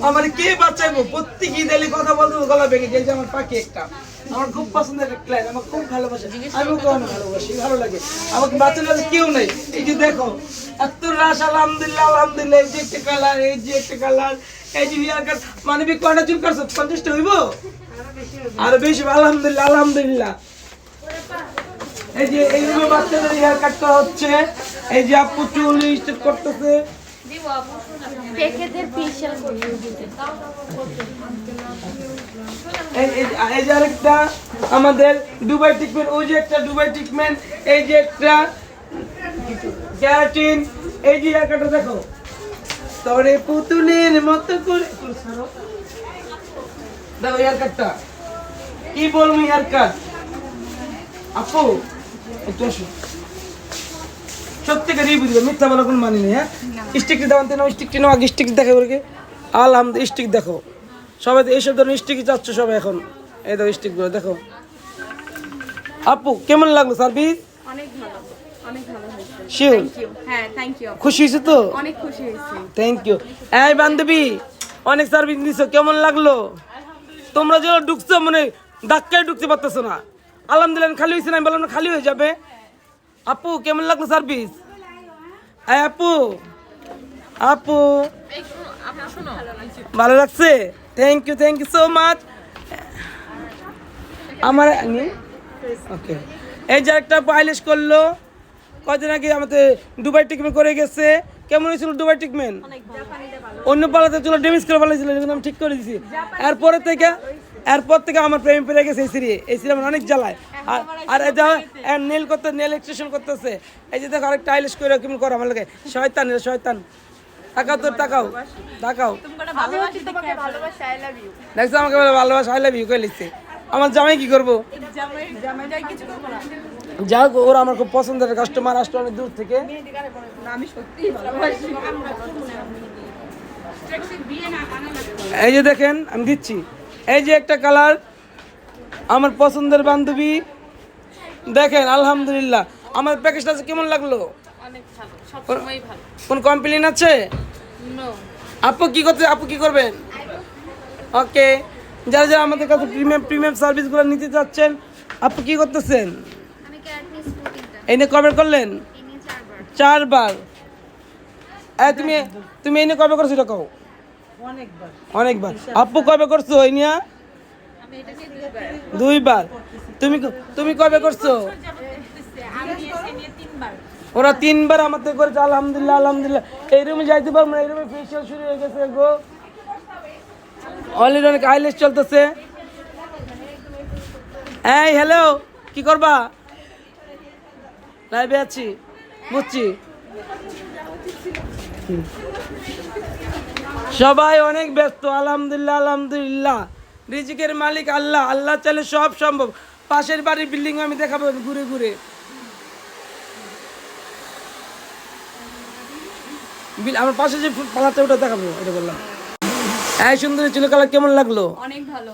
আমার কে বাঁচাইবো? প্রত্যেক ঈদে কথা বলতে গলা ভেঙে যায়। আমার পাখি একটা, আমার খুব পছন্দের একটা ক্লায়েন্ট, আমার খুব ভালোবাসে, আমি ওকে অনেক ভালোবাসি, ভালো লাগে। আমাকে বাঁচানোর কেউ নেই। এই যে দেখো এত রাস, আলহামদুলিল্লাহ আলহামদুলিল্লাহ। এই যে একটা কালার, এই যে একটা কালার, এই যে হেয়ার কাট, মানবিক কয়টা চুল কাটছো? 50টা হইব? আরো বেশি, আলহামদুলিল্লাহ আলহামদুলিল্লাহ। এই যে এইভাবে বাচ্চাদের হেয়ার কাট করা হচ্ছে। এই যে আপু চুল স্ট্রেট করতেছে। এই যে আরেকটা আমাদের দুবাই ট্রিটমেন্ট, ওই যে একটা দুবাই ট্রিটমেন্ট, এই যে একটা ক্যারাটিন। এই যে হেয়ার কাটটা দেখো, তবে পুতুলের মতো করে দেখো হেয়ার কাটটা। কি বলবো হেয়ার কাট আপু, একটু আসো। সত্যিকার রিভিউ দিবে, মিথ্যা বলা কোনো মানে নেই। হ্যাঁ, স্টিকটি দাও, না স্টিকটি নাও, আগে স্টিক দেখাবো। আলহামদুলিল্লাহ স্টিক দেখো, সবাই তো এইসব ধরনের স্টিকই চাচ্ছ সবাই এখন। এই দেখো স্টিকগুলো দেখো। আপু কেমন লাগলো সার্ভিস? অনেক ভালো, অনেক ভালো হয়েছে। শিওর? হ্যাঁ, থ্যাংক ইউ। খুশি হয়েছে তো? অনেক খুশি হয়েছি। Thank you. এই বান্ধবী, অনেক সার্ভিস দিছো, কেমন লাগলো? তোমরা যে ঢুকছো মানে ধাক্কায় ঢুকতে পারতেছো না। আলহামদুলিল্লাহ খালি হয়েছে না, আমি বললাম না খালি হয়ে যাবে। আপু কেমন লাগলো সার্ভিস? এই আপু, আপু ভালো লাগছে? Thank you so much. আমার ওকে। এই যে একটা আইলেশ করলো কয়দিন আগে, আমাদের দুবাই ট্রিটমেন্ট করে গেছে। কেমন হয়েছিল দুবাই ট্রিটমেন্ট? অন্য পালাতে চলো ড্যামেজ করে পালাইছিল, আমি ঠিক করে দিছি। এরপর থেকে আমার প্রেম পেরে গেছে এই সিরি আমার অনেক জ্বালায়। আর নেল করতে, নেল এক্সটেনশন করতেছে। এই যে দেখো আরেকটা আইলেশ করে কেমন করো আমার লাগে। শয়তান রে শয়তান। তাকাও তোর, তাকাও তাকাও। দেখছো আমাকে বলে ভালোবাসা, আই লাভ ইউ কই লিখছে। আমার জামাই কি করবো? যাক, ওরা আমার খুব পছন্দের কাস্টমার, আসতো অনেক দূর থেকে। এই যে দেখেন আমি দিচ্ছি, এই যে একটা কালার আমার পছন্দের বান্ধবী দেখেন। আলহামদুলিল্লাহ আমার প্যাকেজটা কেমন লাগলো? কোন কমপ্লেন আছে? আপু কি করতে, আপু কি করবেন? ওকে, যারা যারা আমাদের কাছে প্রিমিয়াম সার্ভিসগুলো নিতে চাচ্ছেন, আপু কি করতেছেন? এই নিয়ে কবে করলেন? 4 বার। তুমি এই নিয়ে কবে করছো এটা কও? অনেকবার। আপু কবে করছো এই নিয়ে? 2 বার। তুমি কবে করছো? ওরা 3 বার আমাদের করেছে। আলহামদুলিল্লাহ আলহামদুলিল্লাহ। এই রুমে যাইতে পারবো না, এই রুমে ফেসিয়াল শুরু হয়ে গেছে গো। অলরেডি অনেক আইলেস চলতেছে। এই হ্যালো, কি করবা? লাইভে আছি, বুঝছি। সবাই অনেক ব্যস্ত। আলহামদুলিল্লাহ আলহামদুলিল্লাহ। রিজিকের মালিক আল্লাহ, আল্লাহ চাইলে সব সম্ভব। পাশের বাড়ির বিল্ডিং আমি দেখাবো ঘুরে ঘুরে। আমার পাশে যে পালাতে ওটা দেখাবো, এটা বললাম। এই সুন্দরী চুল কালার কেমন লাগলো? অনেক ভালো।